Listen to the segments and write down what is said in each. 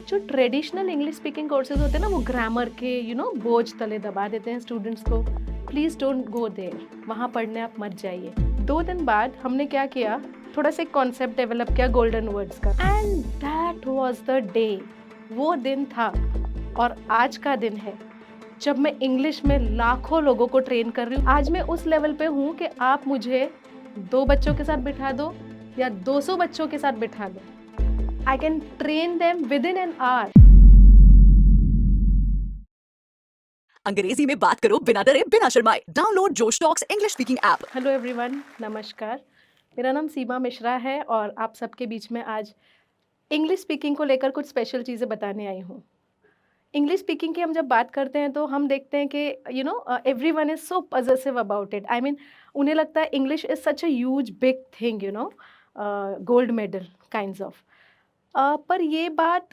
जो traditional English speaking courses होते हैं ना वो ग्रामर के बोझ तले दबा देते हैं स्टूडेंट्स को। प्लीज़ डोंट गो देयर, वहाँ पढ़ने आप मत जाइए। 2 दिन बाद हमने क्या किया, थोड़ा सा एक कॉन्सेप्ट डेवलप किया गोल्डन वर्ड्स का, and that was the day. वो दिन था और आज का दिन है जब मैं इंग्लिश में लाखों लोगों को ट्रेन कर रही हूँ। आज मैं उस लेवल पे हूँ कि आप मुझे 2 बच्चों के साथ बिठा दो या 200 बच्चों के साथ बिठा दो, I can train them within an hour. अंग्रेजी में बात करो बिना डरे बिना शर्माए। डाउनलोड जोश talks English speaking app. Hello everyone, नमस्कार। मेरा नाम सीमा मिश्रा है और आप सबके बीच में आज इंग्लिश स्पीकिंग को लेकर कुछ स्पेशल चीज़ें बताने आई हूँ। इंग्लिश स्पीकिंग की हम जब बात करते हैं तो हम देखते हैं कि everyone is so possessive about it. I mean उन्हें लगता है English is such a huge big thing, gold medal kinds of. पर ये बात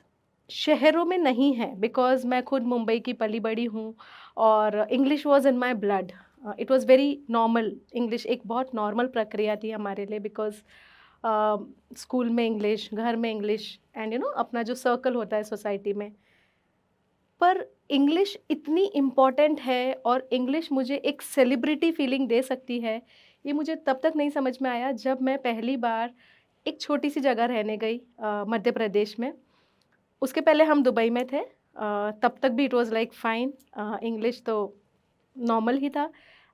शहरों में नहीं है, बिकॉज़ मैं खुद मुंबई की पली बड़ी हूँ और English was in my blood. It was very normal. English एक बहुत नॉर्मल प्रक्रिया थी हमारे लिए, बिकॉज़ स्कूल में इंग्लिश, घर में इंग्लिश, एंड अपना जो सर्कल होता है सोसाइटी में। पर इंग्लिश इतनी इम्पॉर्टेंट है और इंग्लिश मुझे एक सेलिब्रिटी फीलिंग दे सकती है, ये मुझे तब तक नहीं समझ में आया जब मैं पहली बार एक छोटी-सी जगह रहने गई मध्य प्रदेश में। उसके पहले हम दुबई में थे। तब तक भी it was like fine, English तो नॉर्मल ही था।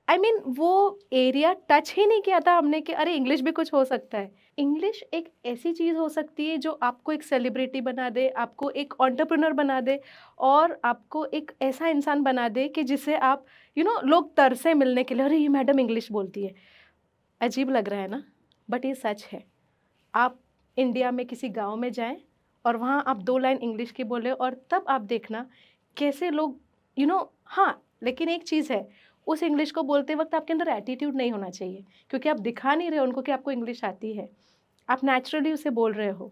आई मीन वो एरिया टच ही नहीं किया था हमने कि अरे इंग्लिश भी कुछ हो सकता है। इंग्लिश एक ऐसी चीज़ हो सकती है जो आपको एक सेलिब्रिटी बना दे, आपको एक एंटरप्रेन्योर बना दे और आपको एक ऐसा इंसान बना दे कि जिसे आप लोग तरसे मिलने के लिए, अरे ये मैडम इंग्लिश बोलती है। अजीब लग रहा है ना? बट ये सच है। आप इंडिया में किसी गाँव में जाएँ और वहाँ आप 2 लाइन इंग्लिश की बोलें और तब आप देखना कैसे लोग हाँ, लेकिन एक चीज़ है, उस इंग्लिश को बोलते वक़्त आपके अंदर एटीट्यूड नहीं होना चाहिए, क्योंकि आप दिखा नहीं रहे हो उनको कि आपको इंग्लिश आती है। आप नेचुरली उसे बोल रहे हो।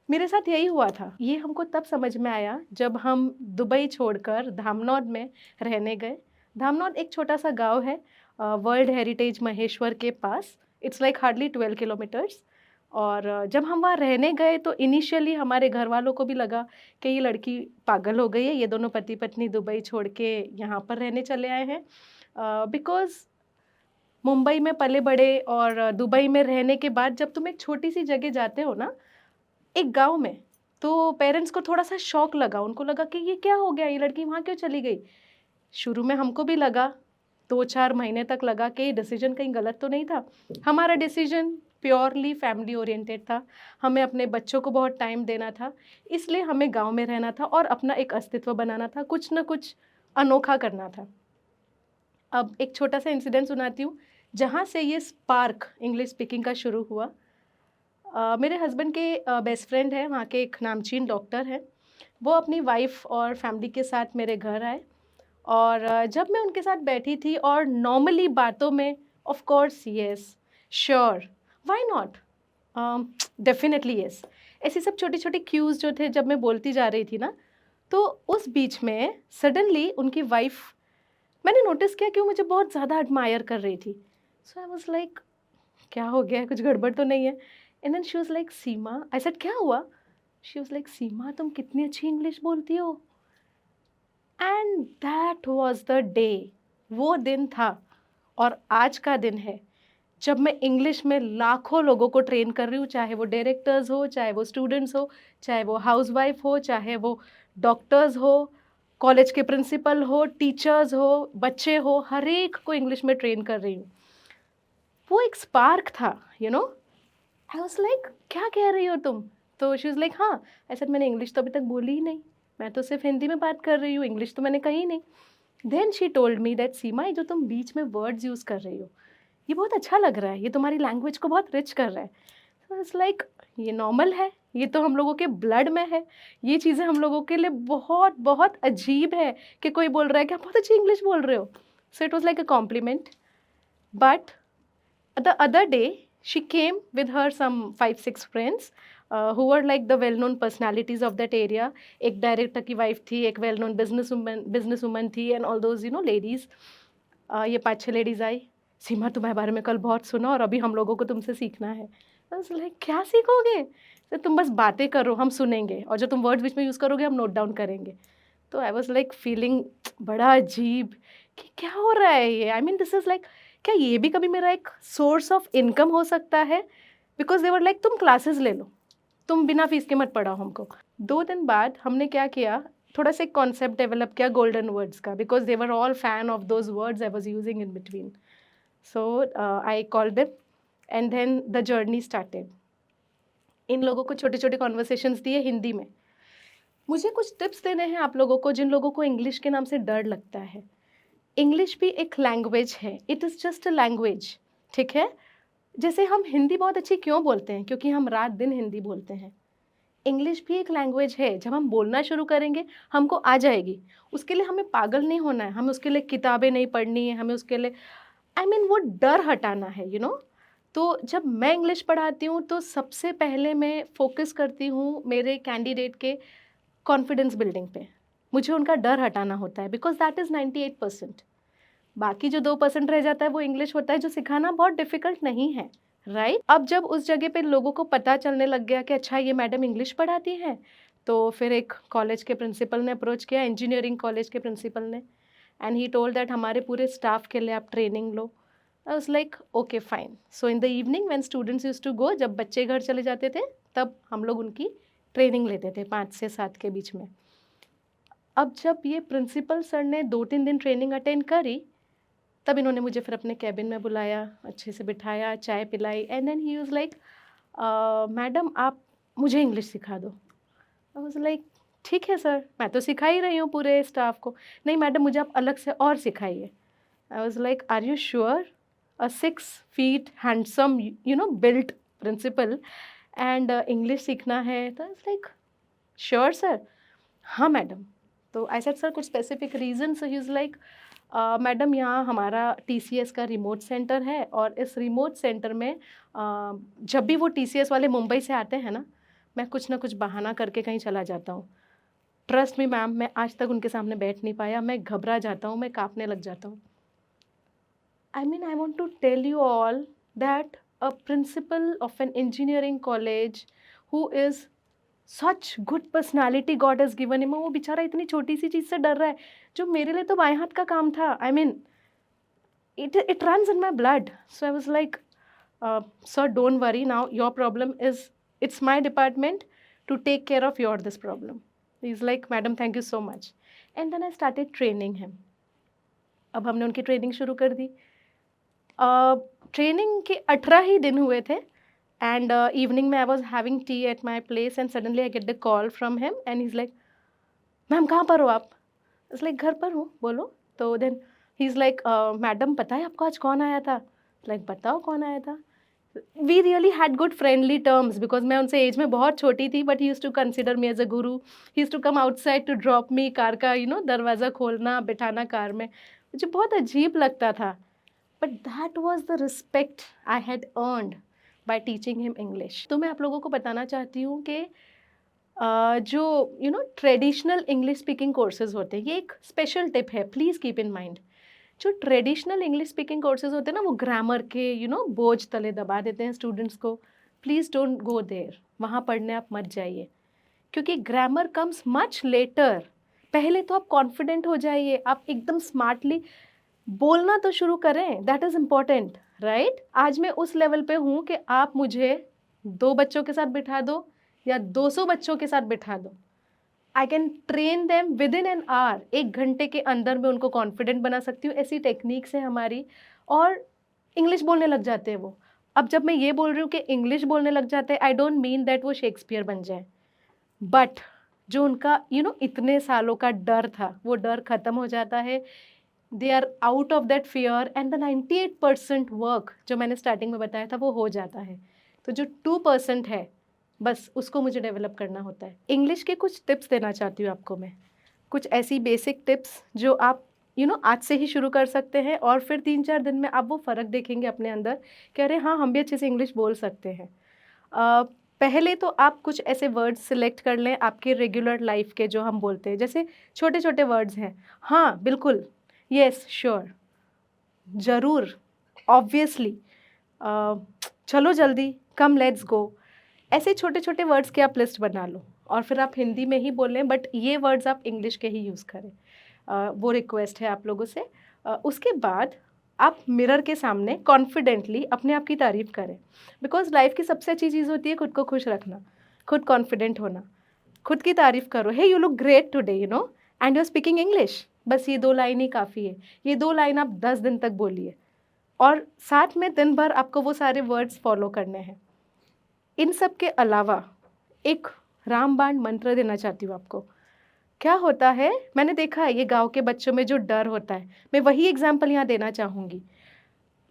मेरे साथ यही हुआ था। ये हमको तब समझ में आया जब हम दुबई छोड़कर धामनौद में रहने गए। धामनौद एक छोटा-सा गाँव है वर्ल्ड हेरिटेज महेश्वर के पास। It's like hardly 12 kilometres. और जब हम वहाँ रहने गए तो इनिशियली हमारे घरवालों को भी लगा कि ये लड़की पागल हो गई है, ये दोनों पति-पत्नी दुबई छोड़ के यहाँ पर रहने चले आए हैं। बिकॉज़ मुंबई में पले-बड़े और दुबई में रहने के बाद जब तुम एक छोटी-सी जगह जाते हो ना, एक गाँव में, तो पेरेंट्स को थोड़ा-सा शॉक लगा। उनको लगा कि ये क्या हो गया? ये लड़की वहाँ क्यों चली गई? शुरू में हमको भी लगा, 2-4 महीने तक लगा कि ये डिसीज़न कहीं गलत तो नहीं था। हमारा डिसीज़न प्योरली फैमिली ओरिएंटेड था। हमें अपने बच्चों को बहुत टाइम देना था, इसलिए हमें गाँव में रहना था और अपना एक अस्तित्व बनाना था, कुछ न कुछ अनोखा करना था। अब एक छोटा-सा इंसिडेंट सुनाती हूँ, जहाँ से ये स्पार्क इंग्लिश स्पीकिंग का शुरू हुआ। मेरे हस्बैंड के बेस्ट फ्रेंड हैं, वहाँ के एक नामचीन डॉक्टर हैं। वो अपनी वाइफ़ और फैमिली के साथ मेरे घर आए और जब मैं उनके साथ बैठी थी और नॉर्मली बातों में of course yes, sure, why not? Definitely yes. ऐसी सब छोटी-छोटी क्यूज़ जो थे जब मैं बोलती जा रही थी ना, तो उस बीच में सडनली उनकी वाइफ़, मैंने नोटिस किया कि वो मुझे बहुत ज़्यादा एडमायर कर रही थी। सो आई वाज़ लाइक क्या हो गया है? कुछ गड़बड़ तो नहीं है? And then she was like Seema, I said क्या हुआ? शी वाज़ लाइक सीमा तुम कितनी अच्छी इंग्लिश बोलती हो। And that was the day. वो दिन था और आज का दिन है जब मैं इंग्लिश में लाखों लोगों को ट्रेन कर रही हूँ, चाहे वो डायरेक्टर्स हो, चाहे वो स्टूडेंट्स हो, चाहे वो हाउसवाइफ हो, चाहे वो डॉक्टर्स हो, कॉलेज के प्रिंसिपल हो, टीचर्स हो, बच्चे हो, हर एक को इंग्लिश में ट्रेन कर रही हूँ। वो एक स्पार्क था, आई वाज़ लाइक क्या कह रही हो तुम? तो शी वाज़ लाइक हाँ, आई सेड मैंने इंग्लिश तो अभी तक बोली ही नहीं। मैं तो सिर्फ़ हिंदी में बात कर रही हूँ, इंग्लिश तो मैंने कही ही नहीं। Then she told me that Seema, ये जो तुम बीच में वर्ड्स यूज़ कर रही हो, ये बहुत अच्छा लग रहा है, ये तुम्हारी लैंग्वेज को बहुत रिच कर रहा है। सो इट्स लाइक ये नॉर्मल है, ये तो हम लोगों के ब्लड में है। ये चीज़ें हम लोगों के लिए बहुत-बहुत अजीब है कि कोई बोल रहा है कि आप बहुत अच्छी इंग्लिश बोल रहे हो। So it was like a compliment. But the other day, she came with her some 5-6 friends who were like the well-known personalities of that area. एक डायरेक्टर की वाइफ थी, एक well-known businesswoman थी एंड ऑल दोज़ लेडीज़। ये 5-6 ladies आई, सीमा तुम्हारे बारे में कल बहुत सुना और अभी हम लोगों को तुमसे सीखना है। आई वाज़ लाइक क्या सीखोगे? तो तुम बस बातें करो, हम सुनेंगे और जो तुम वर्ड्स बीच में यूज़ करोगे हम नोट डाउन करेंगे। तो आई वाज़ लाइक फीलिंग बड़ा अजीब कि क्या हो रहा है ये? I mean this is like क्या ये भी कभी मेरा एक सोर्स ऑफ इनकम हो सकता है? बिकॉज़ दे वर लाइक तुम क्लासेस ले लो, तुम बिना फीस के मत पढ़ाओ हमको। 2 दिन बाद हमने क्या किया, थोड़ा-सा एक कॉन्सेप्ट डेवलप किया गोल्डन वर्ड्स का because they were all fan of those words I was using in between. So I called them and then the journey started. इन लोगों को छोटे-छोटे कन्वर्सेशंस दिए हिंदी में। मुझे कुछ टिप्स देने हैं आप लोगों को जिन लोगों को इंग्लिश के नाम से डर लगता है। इंग्लिश भी एक लैंग्वेज है, it is just a language, ठीक है? जैसे हम हिंदी बहुत अच्छी क्यों बोलते हैं? क्योंकि हम रात-दिन हिंदी बोलते हैं। इंग्लिश भी एक लैंग्वेज है, जब हम बोलना शुरू करेंगे, हमको आ जाएगी। उसके लिए हमें पागल नहीं होना है, हमें उसके लिए किताबें नहीं पढ़नी है, हमें उसके लिए आई मीन वो डर हटाना है, तो जब मैं इंग्लिश पढ़ाती हूँ, तो सबसे पहले मैं फ़ोकस करती हूँ मेरे कैंडिडेट के कॉन्फिडेंस बिल्डिंग पे। मुझे उनका डर हटाना होता है बिकॉज़ दैट इज़ 98%। बाकी जो 2% रह जाता है वो इंग्लिश होता है जो सिखाना बहुत डिफ़िकल्ट नहीं है, राइट? अब जब उस जगह पे लोगों को पता चलने लग गया कि अच्छा ये मैडम इंग्लिश पढ़ाती हैं, तो फिर एक कॉलेज के प्रिंसिपल ने अप्रोच किया, इंजीनियरिंग कॉलेज के प्रिंसिपल ने एंड ही टोल्ड दैट हमारे पूरे स्टाफ के लिए आप ट्रेनिंग लो। I was like okay fine. So in the evening when students used to go, जब बच्चे घर चले जाते थे, तब हम लोग उनकी ट्रेनिंग लेते थे 5 से 7 के बीच में। अब जब ये प्रिंसिपल सर ने 2-3 दिन ट्रेनिंग अटेंड करी, तब इन्होंने मुझे फिर अपने केबिन में बुलाया, अच्छे से बिठाया, चाय पिलाई and then he was like madam आप मुझे इंग्लिश सिखा दो। आई वाज़ लाइक ठीक है सर, मैं तो सिखा ही रही हूँ पूरे स्टाफ को। नहीं मैडम मुझे आप अलग से और सिखाइए। I was like are you sure? A 6 feet handsome built principal and English सीखना है? तो I was like sure sir. हाँ मैडम। तो आई सेड सर कुछ specific reason? So he is like madam यहाँ हमारा टीसीएस का रिमोट सेंटर है और इस रिमोट सेंटर में जब भी वो टीसीएस वाले मुंबई से आते हैं ना, मैं कुछ ना कुछ बहाना करके कहीं चला जाता हूँ। ट्रस्ट मी मैम, मैं आज तक उनके सामने बैठ नहीं पाया, मैं घबरा जाता हूँ, मैं काँपने लग जाता हूँ। I mean, I want to tell you all that a principal of an engineering college who is such good personality God has given him, वो बेचारा इतनी छोटी सी चीज़ से डर रहा है, जो मेरे लिए तो बाएँ हाथ का काम था। I mean, it runs in my blood. So I was like, sir, don't worry now. Your problem is, it's my department to take care of your this problem. He's like, madam, thank you so much. And then I started training him. अब हमने उनकी training शुरू कर दी। Training के 18 ही दिन हुए थे and evening में I was having T at my place and suddenly I get the call from him and he is like ma'am कहाँ पर हो आप? इज़ लाइक घर पर हूँ, बोलो। तो then he is like madam पता है आपको आज कौन आया था? लाइक बताओ कौन आया था? We really had good friendly terms because मैं उनसे एज में बहुत छोटी थी but he used to consider me as a guru. He used to come outside to drop me, car का दरवाज़ा खोलना, बिठाना कार में। मुझे बहुत अजीब लगता था। But that was the respect I had earned bye teaching him English. तो मैं आप लोगों को बताना चाहती हूँ कि जो ट्रेडिशनल इंग्लिश स्पीकिंग कोर्सेज होते हैं, ये एक स्पेशल टिप है, प्लीज़ कीप इन माइंड। जो ट्रेडिशनल इंग्लिश स्पीकिंग कोर्सेज होते हैं ना, वो ग्रामर के बोझ तले दबा देते हैं स्टूडेंट्स को। प्लीज़ डोंट गो देयर, वहाँ पढ़ने आप मत जाइए, क्योंकि ग्रामर कम्स मच लेटर। पहले तो आप कॉन्फिडेंट हो जाइए, आप एकदम स्मार्टली बोलना तो शुरू करें, दैट इज़ इम्पॉर्टेंट, राइट? आज मैं उस लेवल पे हूँ कि आप मुझे 2 बच्चों के साथ बिठा दो या 200 बच्चों के साथ बिठा दो, I can train them within an hour. 1 घंटे के अंदर मैं उनको कॉन्फिडेंट बना सकती हूँ, ऐसी टेक्निक्स है हमारी, और इंग्लिश बोलने लग जाते हैं वो। अब जब मैं ये बोल रही हूँ कि इंग्लिश बोलने लग जाते हैं, आई डोंट मीन दैट वो शेक्सपियर बन जाएँ, बट जो उनका इतने सालों का डर था, वो डर खत्म हो जाता है। They are out of that fear and the 98% work जो मैंने स्टार्टिंग में बताया था वो हो जाता है। तो जो 2% है, बस उसको मुझे डेवलप करना होता है। इंग्लिश के कुछ टिप्स देना चाहती हूँ आपको मैं, कुछ ऐसी बेसिक टिप्स जो आप आज से ही शुरू कर सकते हैं और फिर 3-4 दिन में आप वो फ़र्क देखेंगे अपने अंदर कि अरे हाँ, हम भी अच्छे से इंग्लिश बोल सकते हैं। पहले तो आप कुछ ऐसे वर्ड्स सिलेक्ट कर लें आपके रेगुलर लाइफ के, जो हम बोलते हैं, जैसे छोटे-छोटे वर्ड्स हैं। हाँ, बिल्कुल, येस, श्योर, ज़रूर, ऑब्वियसली, चलो जल्दी, कम लेट्स गो। ऐसे छोटे-छोटे वर्ड्स के आप लिस्ट बना लो और फिर आप हिंदी में ही बोलें, बट ये वर्ड्स आप इंग्लिश के ही यूज़ करें। वो रिक्वेस्ट है आप लोगों से। उसके बाद आप मिरर के सामने कॉन्फिडेंटली अपने आप की तारीफ़ करें। बिकॉज़ लाइफ़ की सबसे अच्छी चीज़ होती है खुद को खुश रखना, खुद कॉन्फिडेंट होना। खुद की तारीफ़ करो, "hey you look great today" and you are speaking English. बस ये 2 लाइन ही काफ़ी है। ये 2 लाइन आप 10 दिन तक बोलिए और साथ में दिन भर आपको वो सारे वर्ड्स फ़ॉलो करने हैं। इन सब के अलावा एक रामबाण मंत्र देना चाहती हूँ आपको। क्या होता है, मैंने देखा है ये गाँव के बच्चों में जो डर होता है, मैं वही एग्ज़ाम्पल यहाँ देना चाहूँगी।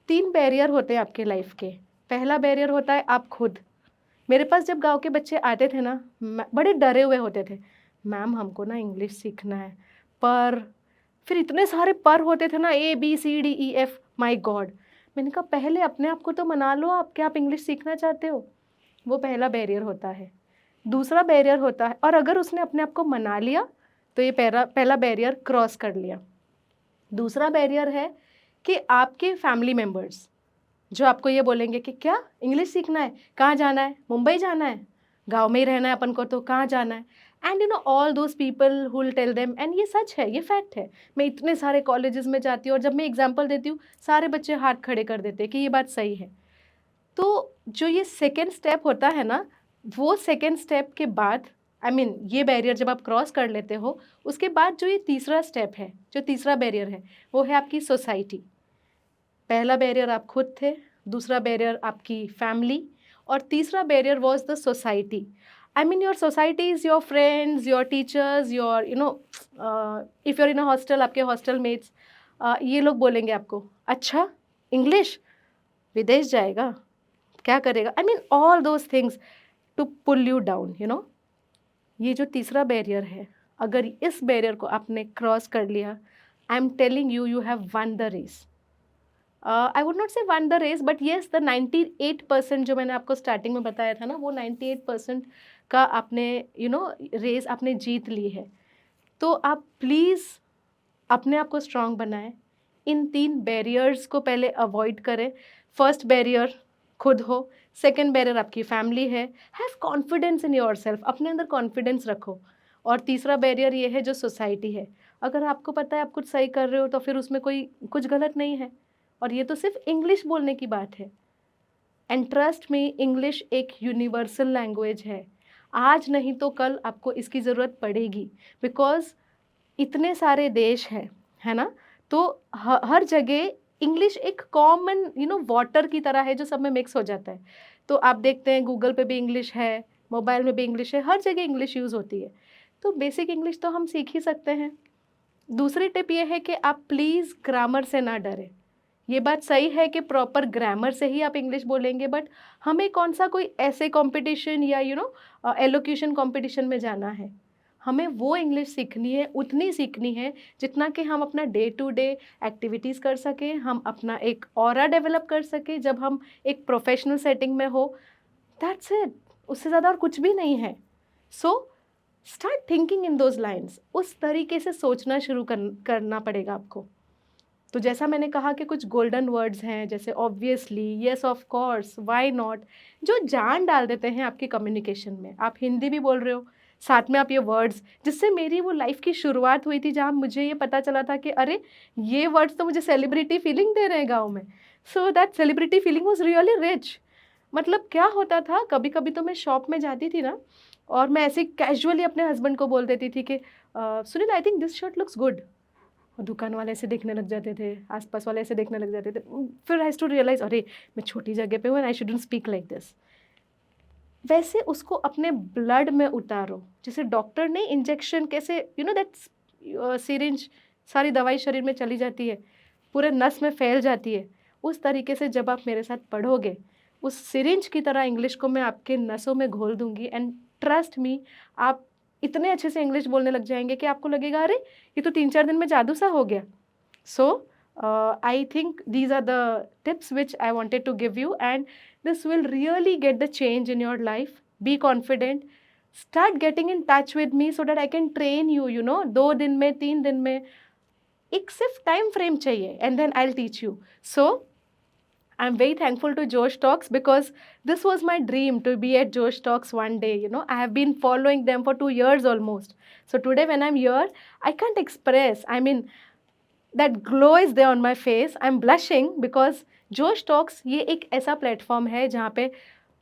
3 बैरियर होते हैं आपके लाइफ़ के। पहला बैरियर होता है आप खुद। मेरे पास जब गाँव के बच्चे आते थे ना, बड़े डरे हुए होते थे। मैम हमको ना इंग्लिश सीखना है, पर फिर इतने सारे पर होते थे ना, A, B, C, D, E, F, my God! मैंने कहा पहले अपने आप को तो मना लो आप, क्या आप इंग्लिश सीखना चाहते हो? वो पहला बैरियर होता है। दूसरा बैरियर होता है और अगर उसने अपने आप को मना लिया, तो ये पहला पहला बैरियर क्रॉस कर लिया। दूसरा बैरियर है कि आपके फैमिली मेंबर्स जो आपको ये बोलेंगे कि क्या इंग्लिश सीखना है? कहाँ जाना है? मुंबई जाना है? गाँव में ही रहना है अपन को तो कहाँ जाना है? And you know all those people who will tell them, and ये सच है, ये फैक्ट है। मैं इतने सारे कॉलेजेस में जाती हूँ और जब मैं एग्ज़ाम्पल देती हूँ, सारे बच्चे हाथ खड़े कर देते हैं कि ये बात सही है। तो जो ये सेकंड स्टेप होता है ना, वो सेकंड स्टेप के बाद ये बैरियर जब आप क्रॉस कर लेते हो, उसके बाद जो ये तीसरा स्टेप है, जो तीसरा बैरियर है, वो है आपकी सोसाइटी। पहला बैरियर आप खुद थे, दूसरा बैरियर आपकी फैमिली और तीसरा barrier was the society. Your society is your friends, your teachers, your if you are in a hostel, आपके हॉस्टल मेट्स, ये लोग बोलेंगे आपको, "अच्छा, इंग्लिश? विदेश जाएगा? क्या करेगा?" All those things to pull you down, ये जो तीसरा बैरियर है, अगर इस बैरियर को आपने क्रॉस कर लिया, I am telling you, you have won the race. I would not say won the race, but yes the 98% जो मैंने आपको स्टार्टिंग में बताया था ना, वो 98% का आपने रेस आपने जीत ली है। तो आप प्लीज़ अपने आप को स्ट्रॉन्ग बनाएं। इन 3 बैरियर्स को पहले अवॉइड करें। फर्स्ट बैरियर खुद हो, सेकंड बैरियर आपकी फैमिली है। हैव कॉन्फिडेंस इन योरसेल्फ, अपने अंदर कॉन्फिडेंस रखो। और तीसरा बैरियर ये है जो सोसाइटी है। अगर आपको पता है आप कुछ सही कर रहे हो तो फिर उसमें कोई कुछ गलत नहीं है। और ये तो सिर्फ इंग्लिश बोलने की बात है। एंड ट्रस्ट मी, इंग्लिश एक यूनिवर्सल लैंग्वेज है। आज नहीं तो कल आपको इसकी ज़रूरत पड़ेगी, बिकॉज़ इतने सारे देश हैं, है ना? तो हर जगह इंग्लिश एक कॉमन वाटर की तरह है जो सब में मिक्स हो जाता है। तो आप देखते हैं गूगल पे भी इंग्लिश है, मोबाइल में भी इंग्लिश है, हर जगह इंग्लिश यूज़ होती है। तो बेसिक इंग्लिश तो हम सीख ही सकते हैं। दूसरी टिप ये है कि आप प्लीज़ ग्रामर से ना डरें। ये बात सही है कि प्रॉपर ग्रामर से ही आप इंग्लिश बोलेंगे, बट हमें कौन-सा कोई ऐसे कॉम्पिटिशन या एलोक्यूशन कॉम्पिटिशन में जाना है। हमें वो इंग्लिश सीखनी है, उतनी सीखनी है जितना कि हम अपना डे टू डे एक्टिविटीज़ कर सकें, हम अपना एक ऑरा डेवलप कर सकें जब हम एक प्रोफ़ेशनल सेटिंग में हो। दैट्स इट, उससे ज़्यादा और कुछ भी नहीं है। So start thinking in those lines, उस तरीके से सोचना शुरू करना पड़ेगा आपको। तो जैसा मैंने कहा कि कुछ गोल्डन वर्ड्स हैं, जैसे obviously, yes, of course, why not, जो जान डाल देते हैं आपकी कम्युनिकेशन में। आप हिंदी भी बोल रहे हो, साथ में आप ये वर्ड्स, जिससे मेरी वो लाइफ की शुरुआत हुई थी जहाँ मुझे ये पता चला था कि अरे ये वर्ड्स तो मुझे सेलिब्रिटी फीलिंग दे रहे हैं गाँव में। So that celebrity feeling was really rich. मतलब क्या होता था, कभी कभी तो मैं शॉप में जाती थी ना, और मैं ऐसे कैजुअली अपने हस्बैंड को बोल देती थी कि Sunil, I think this shirt looks good. और दुकान वाले ऐसे देखने लग जाते थे, आस-पास वाले ऐसे देखने लग जाते थे। फिर आई हैज़ टू रियलाइज़, अरे! मैं छोटी जगह पे हूँ and I shouldn't speak like this. वैसे उसको अपने ब्लड में उतारो। जैसे डॉक्टर ने इंजेक्शन कैसे दैट्स सिरिंज, सारी दवाई शरीर में चली जाती है, पूरे नस में फैल जाती है। उस तरीके से जब आप मेरे साथ पढ़ोगे, उस सिरिंज की तरह इंग्लिश को मैं आपके नसों में घोल दूँगी, एंड ट्रस्ट मी, आप इतने अच्छे से इंग्लिश बोलने लग जाएँगे कि आपको लगेगा अरे! ये तो 3-4 दिन में जादू सा हो गया। So, I think these are the tips which I wanted to give you, and this will really get the change in your life. Be confident. Start getting in touch with me so that I can train you, 2 दिन में, 3 दिन में, एक सिर्फ time frame चाहिए, and then I'll teach you. So, I'm very thankful to Josh Talks because this was my dream to be at Josh Talks one day. You know, I have been following them for 2 years almost. So today, when I'm here, I can't express. I mean, that glow is there on my face. I'm blushing because Josh Talks ये एक ऐसा platform है जहाँ पे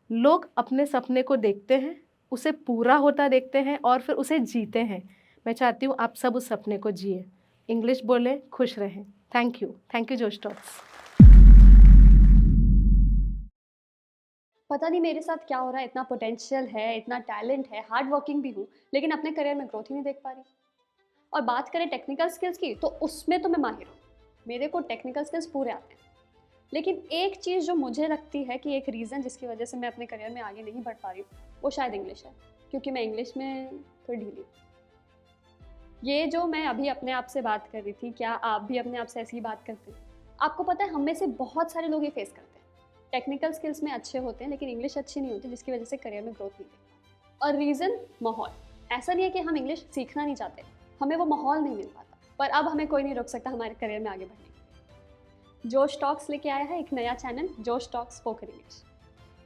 लोग अपने सपने को देखते हैं, उसे पूरा होता देखते हैं और फिर उसे जीते हैं। मैं चाहती हूँ आप सब उस सपने को जिए। इंग्लिश बोलें, खुश रहें। थैंक यू जोश टॉक्स। पता नहीं मेरे साथ क्या हो रहा है, इतना पोटेंशियल है, इतना टैलेंट है, हार्ड वर्किंग भी हूँ, लेकिन अपने करियर में ग्रोथ ही नहीं देख पा रही। और बात करें टेक्निकल स्किल्स की, तो उसमें तो मैं माहिर हूँ, मेरे को टेक्निकल स्किल्स पूरे आते हैं। लेकिन एक चीज़ जो मुझे लगती है कि एक रीज़न जिसकी वजह से मैं अपने करियर में आगे नहीं बढ़ पा रही हूँ, वो शायद इंग्लिश है, क्योंकि मैं इंग्लिश में थोड़ी ढीली हूँ। ये जो मैं अभी अपने आप से बात कर रही थी, क्या आप भी अपने आप से ऐसी ही बात करते हैं? आपको पता है, हम में से बहुत सारे लोग ये फेस करते हैं। टेक्निकल स्किल्स में अच्छे होते हैं, लेकिन इंग्लिश अच्छी नहीं होती, जिसकी वजह से करियर में ग्रोथ नहीं देख। और रीज़न माहौल। ऐसा नहीं है कि हम इंग्लिश सीखना नहीं चाहते, हमें वो माहौल नहीं मिल पाता। पर अब हमें कोई नहीं रोक सकता हमारे करियर में आगे बढ़ने के लिए। जोश टॉक्स लेके आया है एक नया चैनल, जोश टॉक्स स्पोकन इंग्लिश।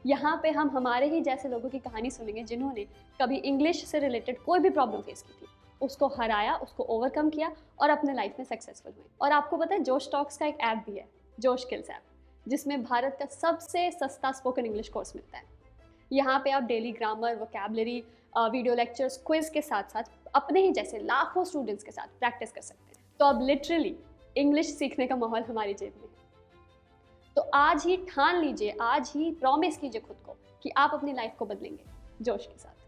यहाँ पे हम हमारे ही जैसे लोगों की कहानी सुनेंगे जिन्होंने कभी इंग्लिश से रिलेटेड कोई भी प्रॉब्लम फेस की थी, उसको हराया, उसको ओवरकम किया और अपने लाइफ में सक्सेसफुल हुए। और आपको पता है, जोश टॉक्स का एक ऐप भी है, जोश स्किल्स ऐप, जिसमें भारत का सबसे सस्ता स्पोकन इंग्लिश कोर्स मिलता है। यहाँ पे आप daily grammar, vocabulary, video lectures, quiz के साथ साथ अपने ही जैसे लाखों स्टूडेंट्स के साथ प्रैक्टिस कर सकते हैं। तो अब लिटरली इंग्लिश सीखने का माहौल हमारी जेब में है। तो आज ही ठान लीजिए, आज ही प्रॉमिस कीजिए खुद को कि आप अपनी लाइफ को बदलेंगे जोश के साथ।